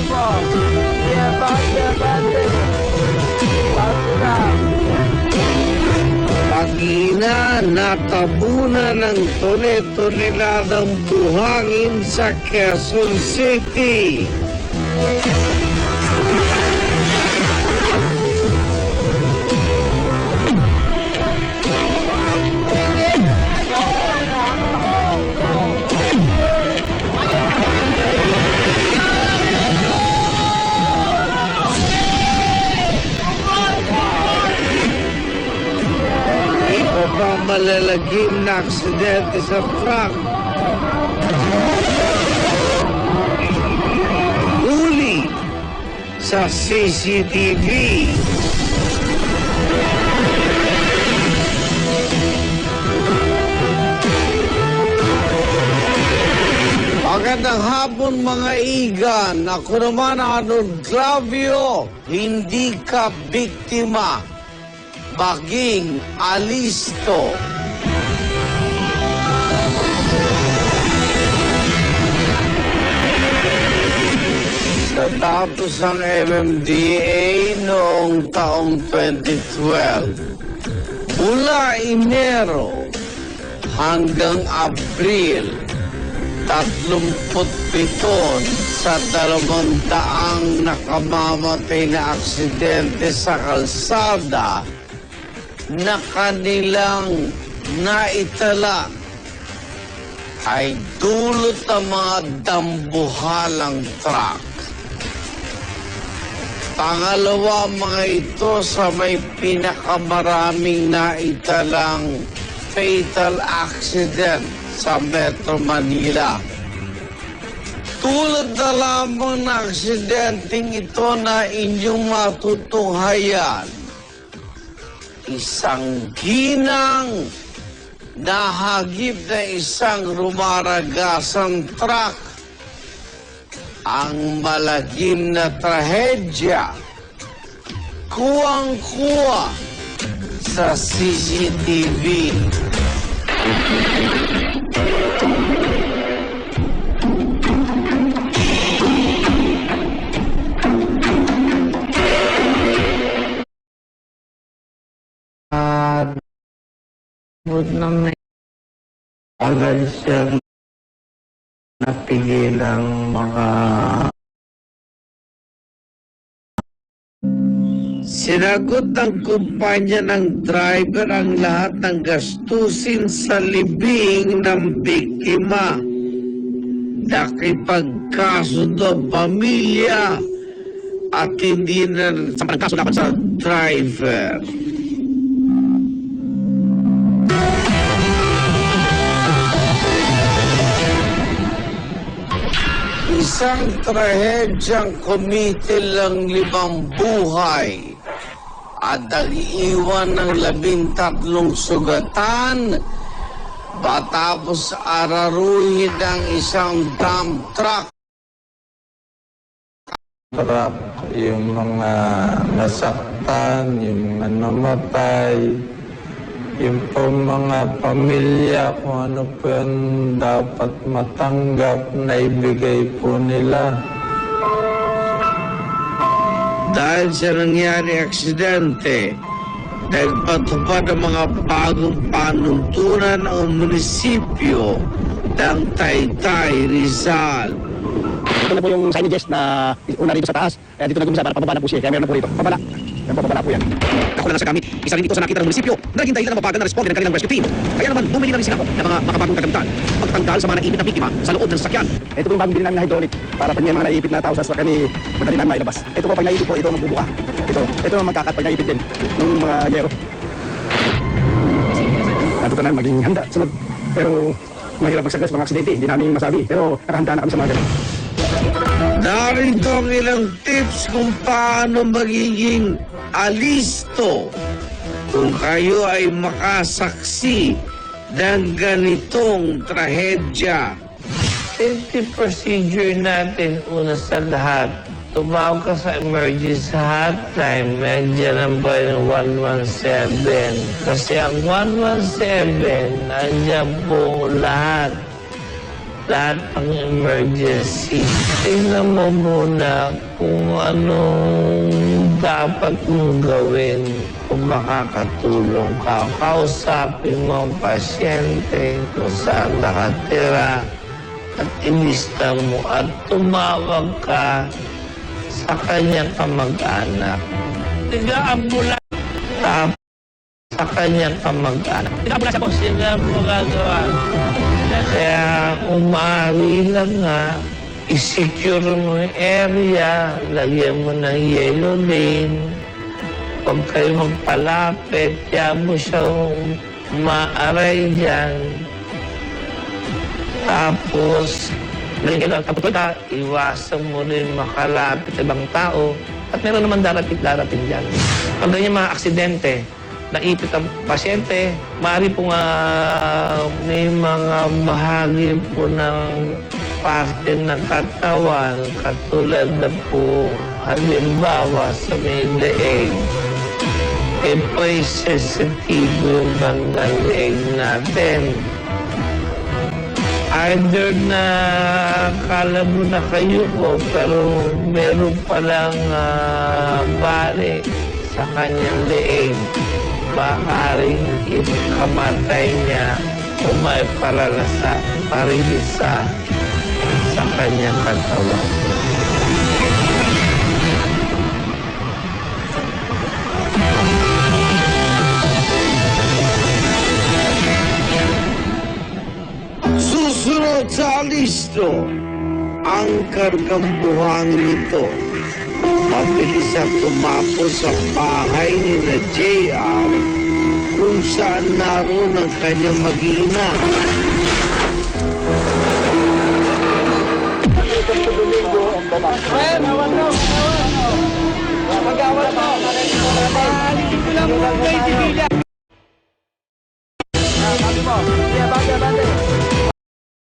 po. Pag-ina, natabunan ng tone-toneladang buhangin sa Quezon City. Iba pa malalagim na aksidente sa truck. Huli sa CCTV. Magandang hapon mga igan. Ako naman Arnold Clavio. Hindi ka biktima. Maging alisto. Natapos ang MMDA noong taong 2012. Mula Enero hanggang Abril, 37 sa 200 nakamamatay na aksidente sa kalsada na kanilang naitala ay dulot ng mga dambuhalang truck. Pangalawa mga ito sa may pinakamaraming naitalang fatal accident sa Metro Manila. Tulad na lamang na aksidenteng ito na inyong matutunghayan, isang ginang nahagip na isang rumaragasang truck. Ang malagim na trahedya, kuwang-kuwa sa CCTV. Agad siyang napigil ang mga sinagot ng kumpanya ng driver ang lahat ng gastusin sa libing ng biktima. Nakipagkasundo ang pamilya at hindi na sampang kaso laban sa driver. Isang trahedyang kumitil ng 5 buhay at nag-iwan ng 13 sugatan matapos araruhin ng isang dump truck. Sarap yung mga nasaktan, yung mga namatay, yung po mga pamilya, kung ano po yung dapat matanggap na ibigay po nila. Dahil sa nangyari aksidente, nagpatupad ang mga bagong panuntunan ng munisipyo ng Taytay, Rizal. Ito na po yung signages na una rito sa taas. Kaya dito nag-umisa para pababa na po siya. Kaya meron na po rito. Pababa. Yan po, pababa po yan. Ako na lang sa gamit. Isa rin dito sa nakita ng munisipyo na naging dahilan ng mabagal na responde ng kanilang rescue team. Kaya naman, bumili na rin sila ng mga makabagong kagamitan. Pagtanggal sa mga naipit na biktima sa loob ng sasakyan. Ito po yung bagong bilhin namin na hydraulic. Para pag may mga naipit na tao sa sasakyan, madali namin mailabas. Ito po, pag naipit po, ito magbubuka. Ito magkakat pag naipit din ng mga yero. Natuto na maging handa. Sunod. Pero mahirap magsagdas mga aksidente. Hindi namin masabi. Pero nakahanda na kami sa mga ganun. Narito ang ilang tips kung paano magiging alisto kung kayo ay makasaksi ng ganitong trahedya. Safety procedure natin, una sa lahat, tumawag ka sa emergency hotline, medyo ng 117. Kasi ang 117, nandiyan po lahat lahat ng emergency. Tingnan mo muna kung anong dapat mong gawin kung makakatulong ka. Kausapin mo ang pasyente kung saan nakatira at ilista mo at tumawag ka sa kanyang kamag-anak. Tigaan mo lang sa kanyang kamag-anak. Tigaan mo lang siya po. Sila mo gagawa. Kaya umari lang nga, i-secure mo yung area, lagyan mo ng yellow lane. Huwag kayo magpalapit, kaya mo siyang maaray dyan. Tapos, iwasan mo rin makalapit sa ibang tao. At meron naman darating dyan. Pag ganyan mga aksidente, naipit ang pasyente, maaari po nga may mga bahagi po ng parte ng katawan, katulad na po, halimbawa sa may leeg. Po ay sensitibo yung bandang leeg natin. Either na kala mo na kayo po, pero meron palang bali sa kanyang leeg. Maaaring ikamatay niya o may paralisa sa kanyang katawan. Susunod sa listo, ang kargambuhang nito. Mabilis at tumapos sa bahay ni na JR kung saan naroon ang kanyang mag-ina. Sabi mo,